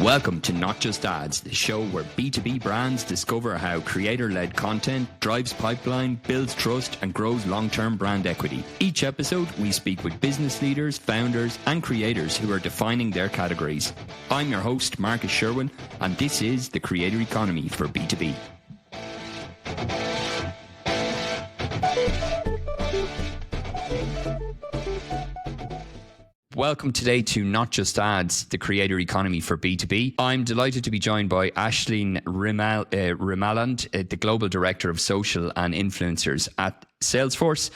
Welcome to Not Just Ads, the show where B2B brands discover how creator-led content drives pipeline, builds trust, and grows long-term brand equity. Each episode, we speak with business leaders, founders, and creators who are defining their categories. I'm your host, Marcus Sherwin, and this is the creator economy for B2B. Welcome today to Not Just Ads, the creator economy for B2B. I'm delighted to be joined by Ashleen Remillard, the Global Director of Social and Influencers at Salesforce.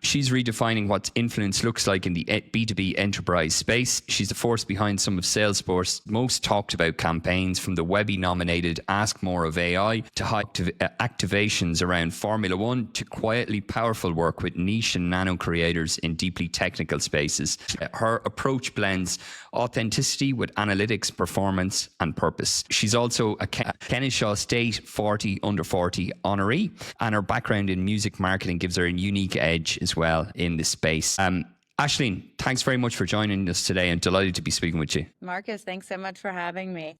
She's redefining what influence looks like in the B2B enterprise space. She's the force behind some of Salesforce's most talked about campaigns, from the Webby-nominated Ask More of AI to high activations around Formula One to quietly powerful work with niche and nano creators in deeply technical spaces. Her approach blends authenticity with analytics, performance, and purpose. She's also a Kennesaw State 40 under 40 honoree, and her background in music marketing gives her a unique edge as well in this space. Ashleen, thanks very much for joining us today. I'm delighted to be speaking with you. Marcus, thanks so much for having me.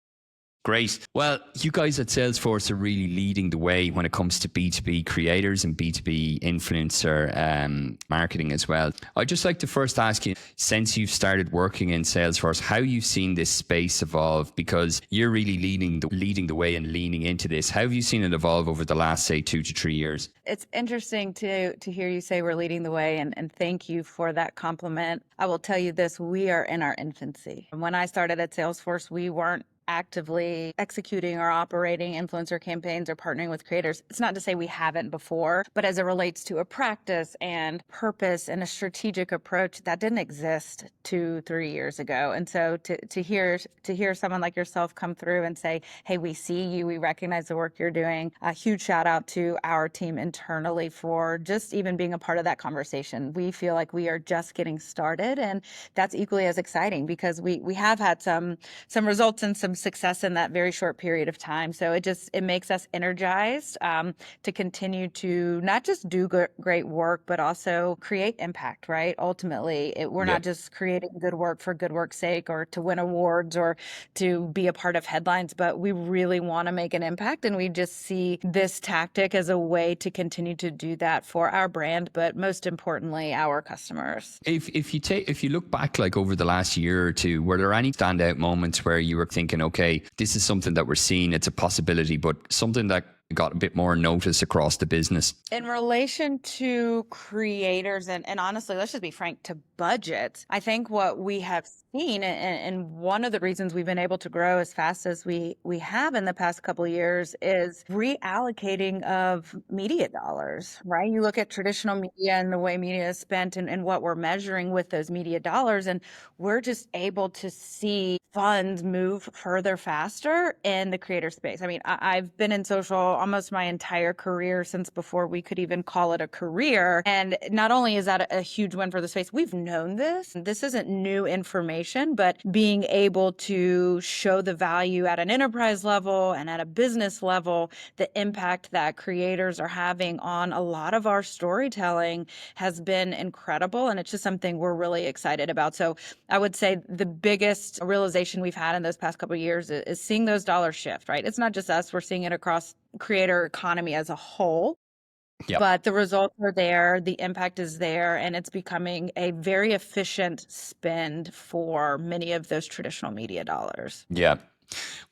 Great. Well, you guys at Salesforce are really leading the way when it comes to B2B creators and B2B influencer marketing as well. I'd just like to first ask you, since you've started working in Salesforce, how you've seen this space evolve, because you're really leading the way and leaning into this. How have you seen it evolve over the last, say, 2 to 3 years? It's interesting to hear you say we're leading the way, and thank you for that compliment. I will tell you this, we are in our infancy. When I started at Salesforce, we weren't actively executing or operating influencer campaigns or partnering with creators. It's not to say we haven't before, but as it relates to a practice and purpose and a strategic approach, that didn't exist 2-3 years ago. And so to hear someone like yourself come through and say, hey, we see you, we recognize the work you're doing. A huge shout out to our team internally for just even being a part of that conversation. We feel like we are just getting started, and that's equally as exciting because we have had some results and some success in that very short period of time. So it makes us energized to continue to not just do great work, but also create impact, right? Ultimately, we're not just creating good work for good work's sake or to win awards or to be a part of headlines, but we really want to make an impact. And we just see this tactic as a way to continue to do that for our brand, but most importantly, our customers. If you look back, like over the last year or two, were there any standout moments where you were thinking, okay, this is something that we're seeing, it's a possibility, but something that got a bit more notice across the business? In relation to creators and honestly, let's just be frank, to budgets, I think what we have seen, and one of the reasons we've been able to grow as fast as we have in the past couple of years, is reallocating of media dollars, right? You look at traditional media and the way media is spent and what we're measuring with those media dollars, and we're just able to see funds move further faster in the creator space. I mean, I've been in social almost my entire career, since before we could even call it a career. And not only is that a huge win for the space, we've known this. This isn't new information, but being able to show the value at an enterprise level and at a business level, the impact that creators are having on a lot of our storytelling has been incredible. And it's just something we're really excited about. So I would say the biggest realization we've had in those past couple of years is seeing those dollars shift, right? It's not just us, we're seeing it across creator economy as a whole. Yep. But the results are there, the impact is there, and it's becoming a very efficient spend for many of those traditional media dollars. Yeah.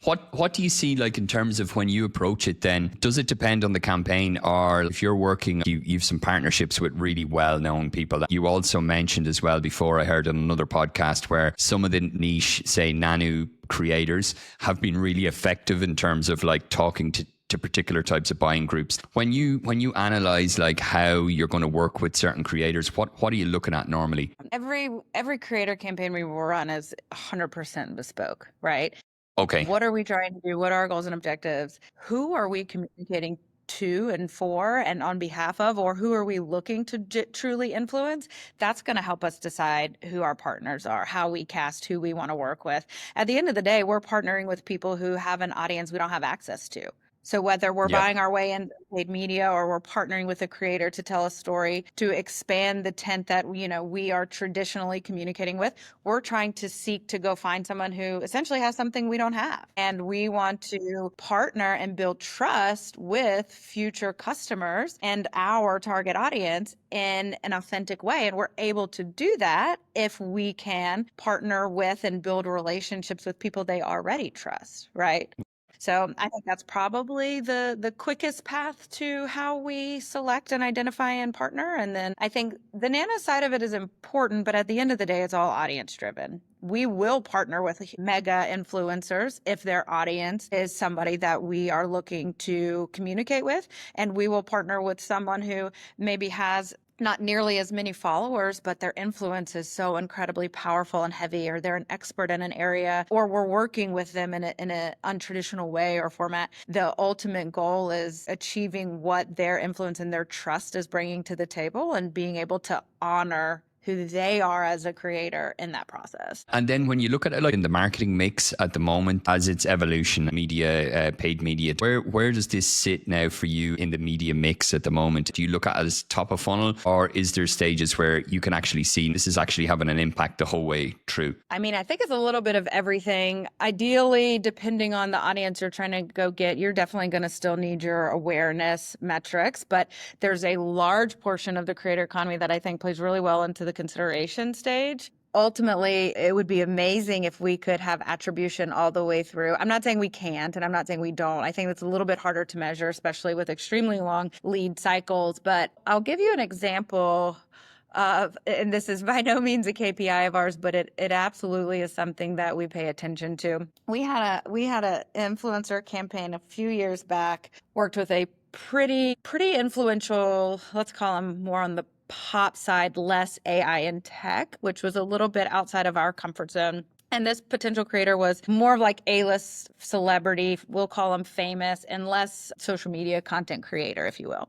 What do you see, like, in terms of when you approach it then? Does it depend on the campaign, or if you're working, you've some partnerships with really well-known people? You also mentioned as well before, I heard on another podcast, where some of the niche, say, nano creators have been really effective in terms of like talking to particular types of buying groups. When you analyze like how you're going to work with certain creators, what are you looking at normally? Every creator campaign we run is 100% bespoke, right? Okay. What are we trying to do? What are our goals and objectives? Who are we communicating to and for and on behalf of, or who are we looking to truly influence? That's going to help us decide who our partners are, how we cast, who we want to work with. At the end of the day, we're partnering with people who have an audience we don't have access to. So whether we're Yeah. buying our way into paid media or we're partnering with a creator to tell a story, to expand the tent that, we are traditionally communicating with, we're trying to seek to go find someone who essentially has something we don't have. And we want to partner and build trust with future customers and our target audience in an authentic way. And we're able to do that if we can partner with and build relationships with people they already trust, right? So I think that's probably the quickest path to how we select and identify and partner. And then I think the nano side of it is important, but at the end of the day, it's all audience driven. We will partner with mega influencers if their audience is somebody that we are looking to communicate with. And we will partner with someone who maybe has not nearly as many followers, but their influence is so incredibly powerful and heavy, or they're an expert in an area, or we're working with them in a untraditional way or format. The ultimate goal is achieving what their influence and their trust is bringing to the table and being able to honor who they are as a creator in that process. And then when you look at it, like in the marketing mix at the moment, as its evolution, media, paid media, where does this sit now for you in the media mix at the moment? Do you look at it as top of funnel, or is there stages where you can actually see this is actually having an impact the whole way through? I mean, I think it's a little bit of everything. Ideally, depending on the audience you're trying to go get, you're definitely going to still need your awareness metrics, but there's a large portion of the creator economy that I think plays really well into the consideration stage. Ultimately, it would be amazing if we could have attribution all the way through. I'm not saying we can't, and I'm not saying we don't. I think it's a little bit harder to measure, especially with extremely long lead cycles. But I'll give you an example of, and this is by no means a KPI of ours, but it absolutely is something that we pay attention to. We had a influencer campaign a few years back, worked with a pretty influential, let's call them more on the pop side, less AI and tech, which was a little bit outside of our comfort zone. And this potential creator was more of like A-list celebrity, we'll call them famous, and less social media content creator, if you will.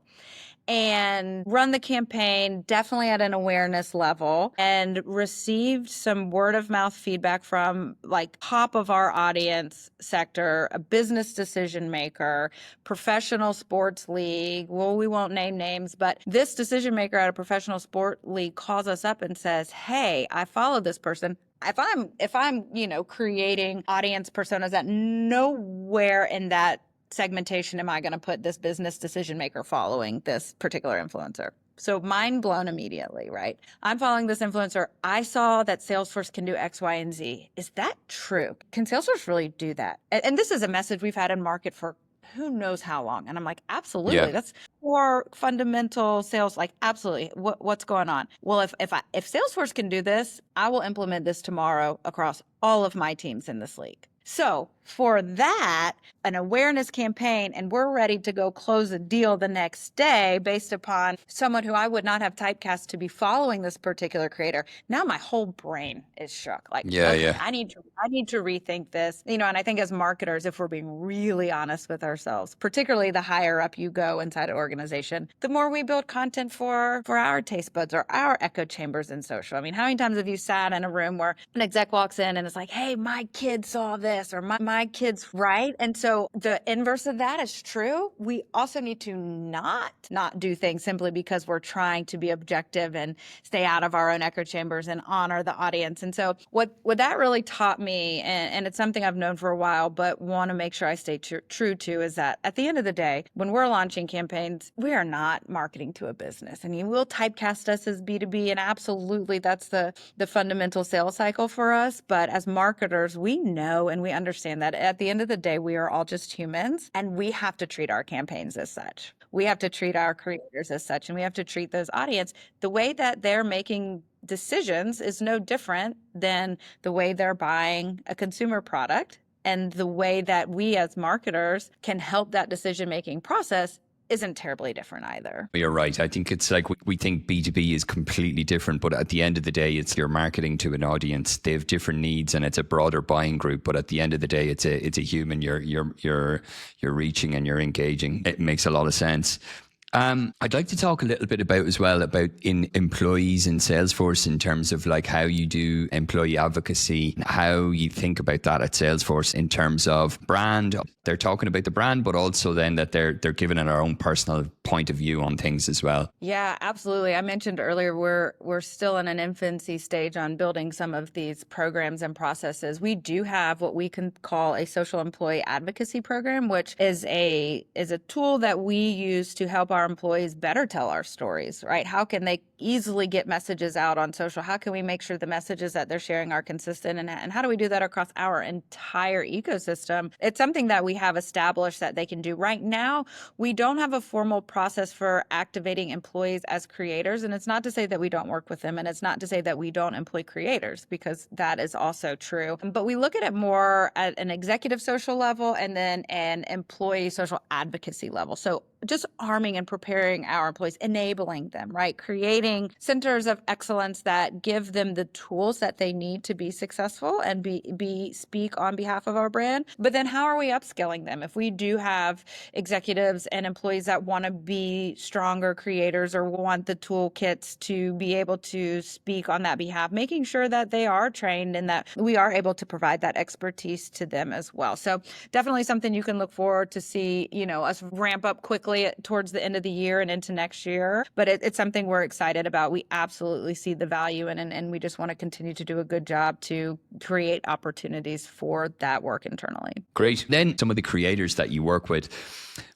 And run the campaign definitely at an awareness level, and received some word of mouth feedback from like top of our audience sector, a business decision maker, professional sports league. Well, we won't name names, but this decision maker at a professional sport league calls us up and says, "Hey, I follow this person. If I'm creating audience personas that nowhere in that segmentation am I going to put this business decision maker following this particular influencer." So mind blown immediately, right? I'm following this influencer. I saw that Salesforce can do X, Y, and Z. Is that true? Can Salesforce really do that? And this is a message we've had in market for who knows how long. And I'm like, absolutely. Yeah. That's core fundamental sales. Like, absolutely. What's going on? Well, if Salesforce can do this, I will implement this tomorrow across all of my teams in this league. So for that, an awareness campaign, and we're ready to go close a deal the next day based upon someone who I would not have typecast to be following this particular creator. Now my whole brain is shook. Like, okay, I need to rethink this. And I think as marketers, if we're being really honest with ourselves, particularly the higher up you go inside an organization, the more we build content for our taste buds or our echo chambers in social. I mean, how many times have you sat in a room where an exec walks in and it's like, "Hey, my kid saw this," or my kid's right? And so the inverse of that is true. We also need to not do things simply because we're trying to be objective and stay out of our own echo chambers and honor the audience. And so what that really taught me, and it's something I've known for a while, but want to make sure I stay true to, is that at the end of the day, when we're launching campaigns, we are not marketing to a business. And you will typecast us as B2B, and absolutely that's the fundamental sales cycle for us. But as marketers, we know and we understand that at the end of the day, we are all just humans, and we have to treat our campaigns as such. We have to treat our creators as such, and we have to treat those audience the way that they're making decisions is no different than the way they're buying a consumer product. And the way that we as marketers can help that decision-making process isn't terribly different either. You're right. I think it's like we think B2B is completely different, but at the end of the day, it's you're marketing to an audience. They have different needs, and it's a broader buying group. But at the end of the day, it's a human. You're reaching and you're engaging. It makes a lot of sense. I'd like to talk a little bit about in employees in Salesforce in terms of like how you do employee advocacy, how you think about that at Salesforce in terms of brand. They're talking about the brand, but also then that they're giving it our own personal point of view on things as well. Yeah, absolutely. I mentioned earlier we're still in an infancy stage on building some of these programs and processes. We do have what we can call a social employee advocacy program, which is a tool that we use to help our employees better tell our stories, right? How can they easily get messages out on social? How can we make sure the messages that they're sharing are consistent? And how do we do that across our entire ecosystem? It's something that we have established that they can do. Right now, we don't have a formal process for activating employees as creators. And it's not to say that we don't work with them. And it's not to say that we don't employ creators, because that is also true. But we look at it more at an executive social level and then an employee social advocacy level. So just arming and preparing our employees, enabling them, right? Creating centers of excellence that give them the tools that they need to be successful and speak on behalf of our brand. But then how are we upskilling them? If we do have executives and employees that want to be stronger creators or want the toolkits to be able to speak on that behalf, making sure that they are trained and that we are able to provide that expertise to them as well. So definitely something you can look forward to see, us ramp up quickly towards the end of the year and into next year. But it's something we're excited about. We absolutely see the value in it, and we just want to continue to do a good job to create opportunities for that work internally. Great. Then some of the creators that you work with,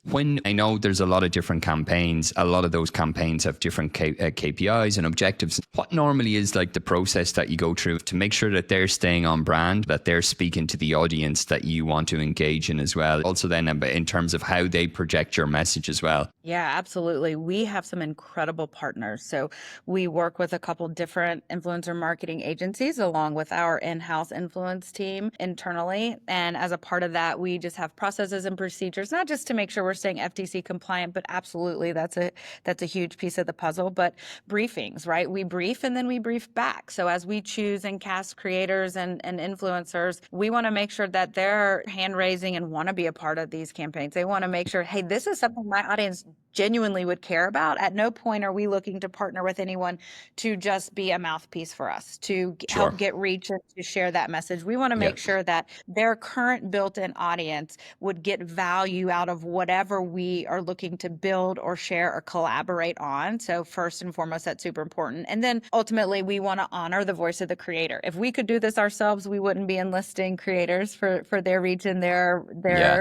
when I know there's a lot of different campaigns, a lot of those campaigns have different KPIs and objectives. What normally is like the process that you go through to make sure that they're staying on brand, that they're speaking to the audience that you want to engage in as well? Also then in terms of how they project your message as well. Yeah, absolutely. We have some incredible partners. So we work with a couple different influencer marketing agencies along with our in-house influence team internally. And as a part of that, we just have processes and procedures, not just to make sure we're staying FTC compliant, but absolutely that's a huge piece of the puzzle. But briefings, right? We brief and then we brief back. So as we choose and cast creators and influencers, we want to make sure that they're hand raising and want to be a part of these campaigns. They want to make sure, hey, this is something my audience genuinely would care about. At no point are we looking to partner with anyone to just be a mouthpiece for us, to help get reach and to share that message. We want to make sure that their current built-in audience would get value out of whatever we are looking to build or share or collaborate on. So first and foremost, that's super important. And then ultimately, we want to honor the voice of the creator. If we could do this ourselves, we wouldn't be enlisting creators for their reach and their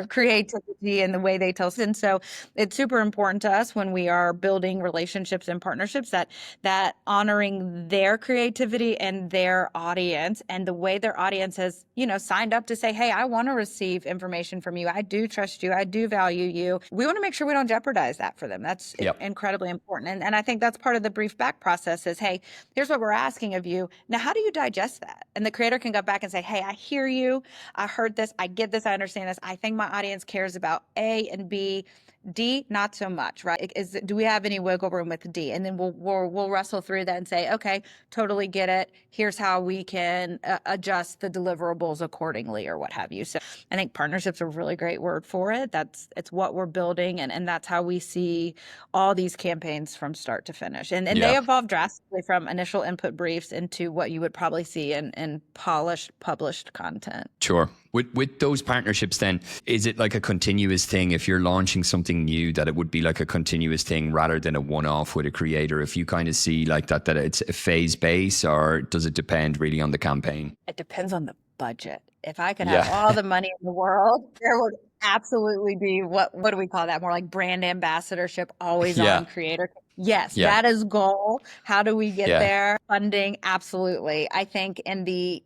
creativity and the way they tell. And so it's super important to us when we are building relationships and partnerships that honoring their creativity and their audience and the way their audience has, signed up to say, hey, I want to receive information from you. I do trust you. I do value you. We want to make sure we don't jeopardize that for them. That's incredibly important. And I think that's part of the brief back process is, hey, here's what we're asking of you. Now, how do you digest that? And the creator can go back and say, hey, I hear you. I heard this. I get this. I understand this. I think my audience cares about A and B. D, not so much, right? Do we have any wiggle room with D? And then we'll wrestle through that and say, okay, totally get it. Here's how we can adjust the deliverables accordingly or what have you. So I think partnerships are a really great word for it. It's what we're building, and that's how we see all these campaigns from start to finish. And they evolve drastically from initial input briefs into what you would probably see in polished, published content. Sure. With those partnerships then, is it like a continuous thing? If you're launching something new, that it would be like a continuous thing rather than a one-off with a creator? If you kind of see like that it's a phase base, or does it depend really on the campaign? It depends on the budget. If I could have all the money in the world, there would absolutely be what do we call that? More like brand ambassadorship, always on creator. Yes, that is goal. How do we get there? Funding, absolutely. I think in the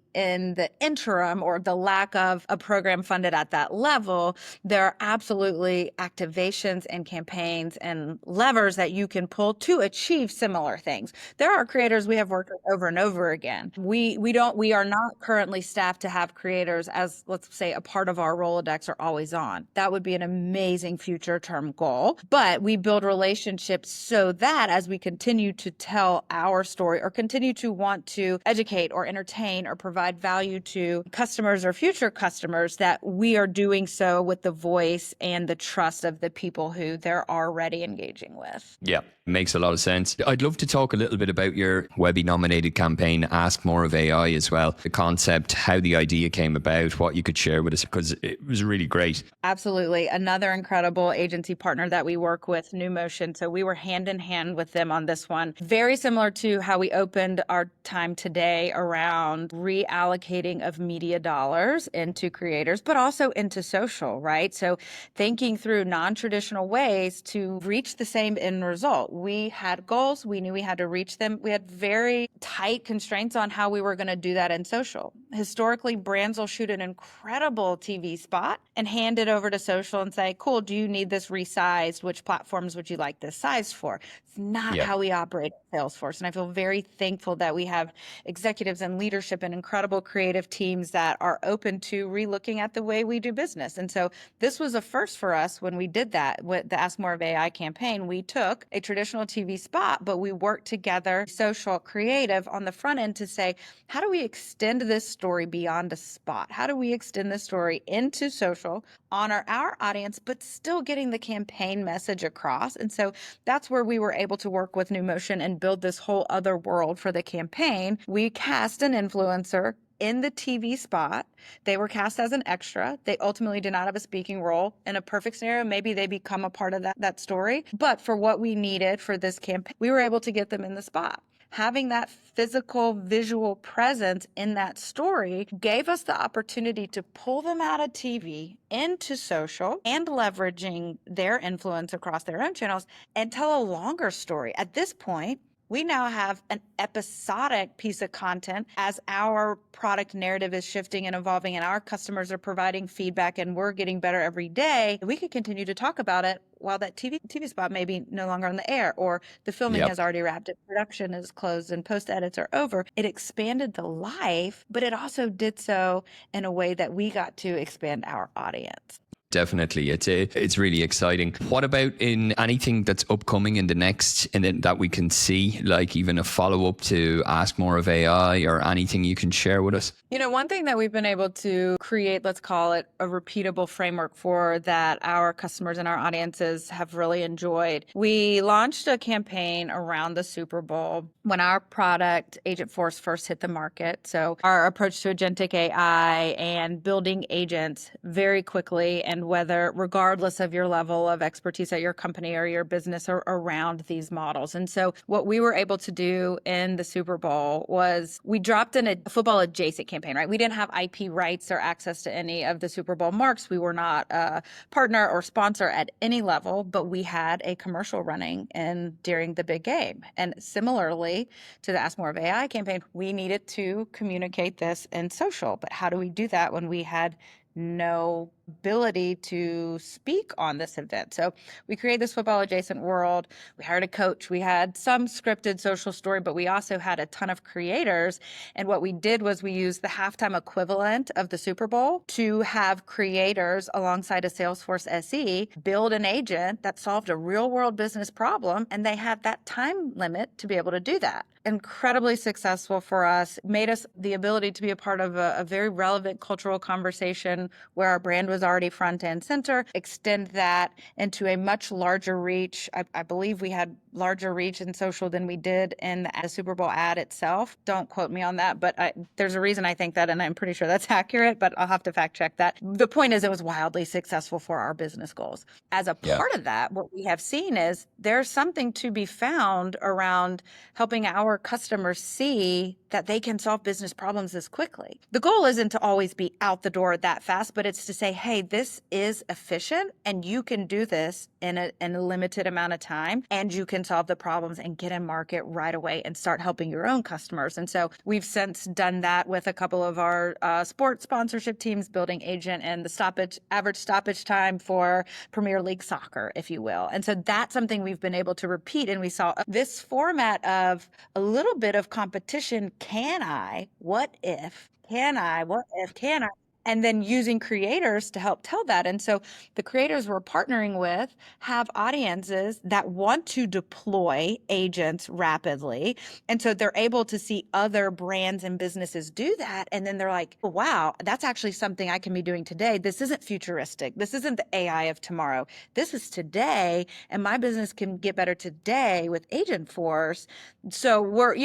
interim, or the lack of a program funded at that level, there are absolutely activations and campaigns and levers that you can pull to achieve similar things. There are creators we have worked with over and over again. We are not currently staffed to have creators as, let's say, a part of our Rolodex or always on. That would be an amazing future term goal. But we build relationships so that as we continue to tell our story or continue to want to educate or entertain or provide value to customers or future customers, that we are doing so with the voice and the trust of the people who they're already engaging with. Yeah, makes a lot of sense. I'd love to talk a little bit about your Webby nominated campaign, Ask More of AI, as well. The concept, how the idea came about, what you could share with us, because it was really great. Absolutely. Another incredible agency partner that we work with, New Motion. So we were hand in hand with them on this one. Very similar to how we opened our time today around reallocating of media dollars into creators, but also into social, right? So thinking through non-traditional ways to reach the same end result. We had goals. We knew we had to reach them. We had very tight constraints on how we were going to do that in social. Historically, brands will shoot an incredible TV spot and hand it over to social and say, cool, do you need this resized? Which platforms would you like this size for? It's not how we operate at Salesforce. And I feel very thankful that we have executives and leadership and incredible creative teams that are open to relooking at the way we do business. And so this was a first for us when we did that with the Ask More of AI campaign. We took a traditional TV spot, but we worked together, social, creative on the front end to say, how do we extend this story beyond a spot? How do we extend this story into social, honor our audience, but still getting the campaign message across? And so that's where we were able to work with New Motion and build this whole other world for the campaign. We cast an influencer in the TV spot. They were cast as an extra. They ultimately did not have a speaking role. In a perfect scenario, maybe they become a part of that story. But for what we needed for this campaign, we were able to get them in the spot. Having that physical visual presence in that story gave us the opportunity to pull them out of TV into social and leveraging their influence across their own channels and tell a longer story. At this point, we now have an episodic piece of content as our product narrative is shifting and evolving and our customers are providing feedback and we're getting better every day. We could continue to talk about it while that TV spot may be no longer on the air or the filming has already wrapped up, production is closed and post edits are over. It expanded the life, but it also did so in a way that we got to expand our audience. Definitely. It's really exciting. What about in anything that's upcoming in the next, and then that we can see, like even a follow-up to Ask More of AI or anything you can share with us? You know, one thing that we've been able to create, let's call it a repeatable framework for that our customers and our audiences have really enjoyed. We launched a campaign around the Super Bowl when our product Agentforce first hit the market. So our approach to agentic AI and building agents very quickly, and whether regardless of your level of expertise at your company or your business or around these models. And so what we were able to do in the Super Bowl was we dropped in a football adjacent campaign, right? We didn't have IP rights or access to any of the Super Bowl marks. We were not a partner or sponsor at any level, but we had a commercial running during the big game. And similarly to the Ask More of AI campaign, we needed to communicate this in social. But how do we do that when we had no ability to speak on this event? So we created this football adjacent world. We hired a coach. We had some scripted social story, but we also had a ton of creators. And what we did was we used the halftime equivalent of the Super Bowl to have creators alongside a Salesforce SE build an agent that solved a real world business problem. And they had that time limit to be able to do that. Incredibly successful for us, made us the ability to be a part of a very relevant cultural conversation where our brand was already front and center, extend that into a much larger reach. I believe we had larger reach in social than we did in the Super Bowl ad itself. Don't quote me on that, but there's a reason I think that, and I'm pretty sure that's accurate, but I'll have to fact check that. The point is it was wildly successful for our business goals. As a part of that, what we have seen is there's something to be found around helping our customers see that they can solve business problems this quickly. The goal isn't to always be out the door that fast, but it's to say, hey, this is efficient and you can do this in a limited amount of time and you can solve the problems and get in market right away and start helping your own customers. And so we've since done that with a couple of our sports sponsorship teams, building agent and the average stoppage time for Premier League soccer, if you will. And so that's something we've been able to repeat. And we saw this format of a little bit of competition. Can I? What if? Can I? What if? Can I? and then using creators to help tell that. And so the creators we're partnering with have audiences that want to deploy agents rapidly. And so they're able to see other brands and businesses do that. And then they're like, oh, wow, that's actually something I can be doing today. This isn't futuristic. This isn't the AI of tomorrow. This is today. And my business can get better today with Agentforce. So we're,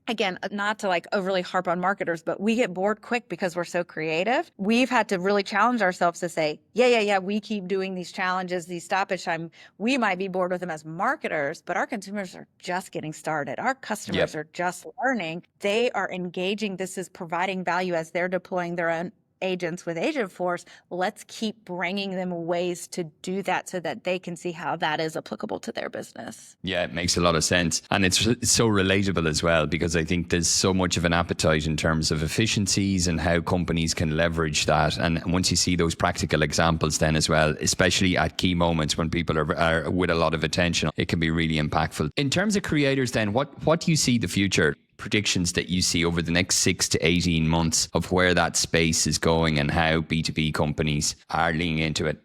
again, not to like overly harp on marketers, but we get bored quick because we're so creative. We've had to really challenge ourselves to say, yeah, we keep doing these challenges, these stoppage time. We might be bored with them as marketers, but our consumers are just getting started. Our customers are just learning. They are engaging. This is providing value as they're deploying their own agents with Agentforce. Let's keep bringing them ways to do that so that they can see how that is applicable to their business. Yeah, it makes a lot of sense. And it's so relatable as well, because I think there's so much of an appetite in terms of efficiencies and how companies can leverage that. And once you see those practical examples then as well, especially at key moments when people are with a lot of attention, it can be really impactful. In terms of creators then, what do you see the future predictions that you see over the next 6 to 18 months of where that space is going and how B2B companies are leaning into it?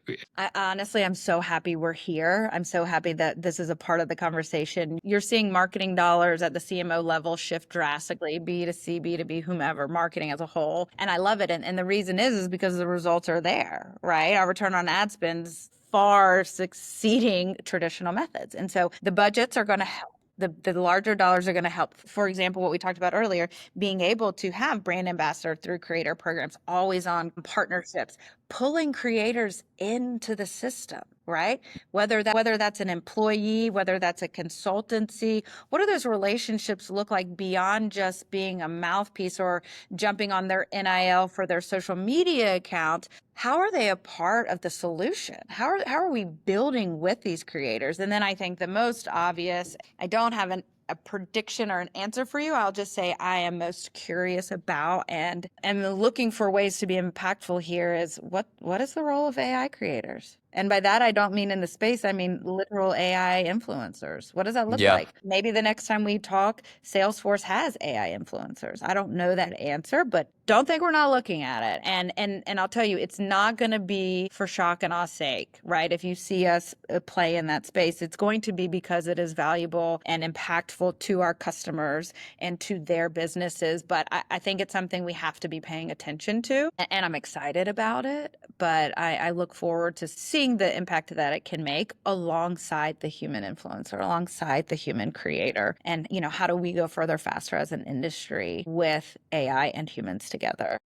Honestly, I'm so happy we're here. I'm so happy that this is a part of the conversation. You're seeing marketing dollars at the CMO level shift drastically, B2C, B2B, whomever, marketing as a whole. And I love it. And the reason is because the results are there, right? Our return on ad spend's far succeeding traditional methods. And so the budgets are going to help. The larger dollars are going to help. For example, what we talked about earlier, being able to have brand ambassador through creator programs, always on partnerships, pulling creators into the system, right? Whether that's an employee, whether that's a consultancy, what do those relationships look like beyond just being a mouthpiece or jumping on their NIL for their social media account? How are they a part of the solution? How are we building with these creators? And then I think the most obvious, I don't have a prediction or an answer for you. I'll just say I am most curious about and looking for ways to be impactful here is what is the role of AI creators? And by that, I don't mean in the space, I mean literal AI influencers. What does that look like? Maybe the next time we talk, Salesforce has AI influencers. I don't know that answer, but don't think we're not looking at it. And I'll tell you, it's not going to be for shock and awe's sake, right? If you see us play in that space, it's going to be because it is valuable and impactful to our customers and to their businesses. But I think it's something we have to be paying attention to. And I'm excited about it, but I look forward to seeing the impact that it can make alongside the human influencer, alongside the human creator. And, how do we go further, faster as an industry with AI and humans together?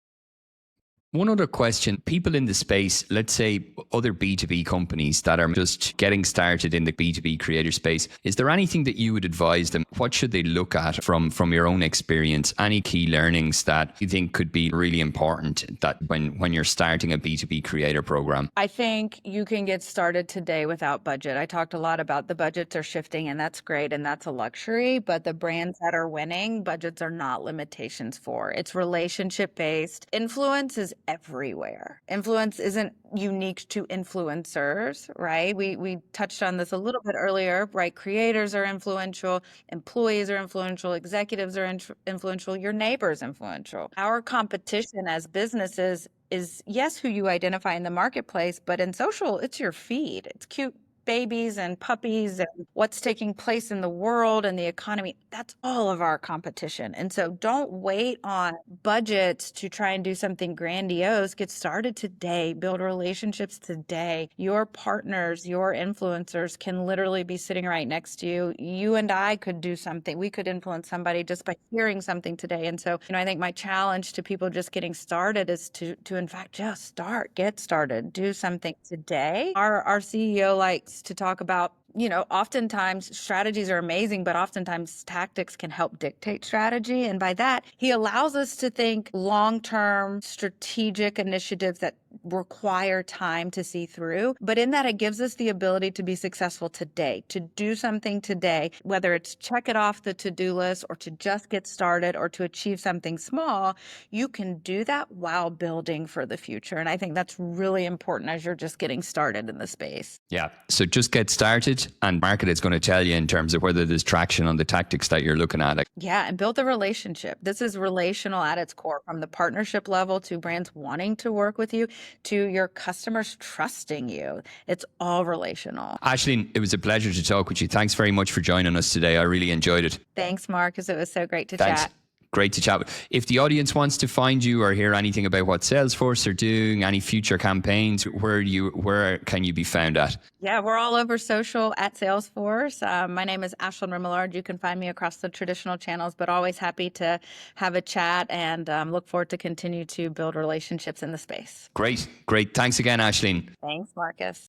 One other question, people in the space, let's say other B2B companies that are just getting started in the B2B creator space, is there anything that you would advise them? What should they look at from your own experience? Any key learnings that you think could be really important that when you're starting a B2B creator program? I think you can get started today without budget. I talked a lot about the budgets are shifting, and that's great, and that's a luxury, but the brands that are winning, budgets are not limitations for. It's relationship based. Influence is everywhere. Influence isn't unique to influencers, right? We touched on this a little bit earlier, right? Creators are influential, employees are influential, executives are influential, your neighbor's influential. Our competition as businesses is, yes, who you identify in the marketplace, but in social, it's your feed. It's cute babies and puppies and what's taking place in the world and the economy. That's all of our competition. And so don't wait on budgets to try and do something grandiose. Get started today. Build relationships today. Your partners, your influencers can literally be sitting right next to you. You and I could do something. We could influence somebody just by hearing something today. And so, I think my challenge to people just getting started is to in fact, just start, get started, do something today. Our CEO likes to talk about, oftentimes strategies are amazing, but oftentimes tactics can help dictate strategy. And by that, he allows us to think long-term strategic initiatives that require time to see through. But in that, it gives us the ability to be successful today, to do something today, whether it's check it off the to-do list or to just get started or to achieve something small. You can do that while building for the future. And I think that's really important as you're just getting started in the space. Yeah. So just get started, and market is going to tell you in terms of whether there's traction on the tactics that you're looking at. Yeah. And build the relationship. This is relational at its core, from the partnership level to brands wanting to work with you to your customers trusting you. It's all relational. Ashleen, it was a pleasure to talk with you. Thanks very much for joining us today. I really enjoyed it. Thanks, Marcus. It was so great to Thanks. chat. Great to chat. If the audience wants to find you or hear anything about what Salesforce are doing, any future campaigns, where can you be found at? Yeah, we're all over social at Salesforce. My name is Ashleen Remillard. You can find me across the traditional channels, but always happy to have a chat and look forward to continue to build relationships in the space. Great. Thanks again, Ashleen. Thanks, Marcus.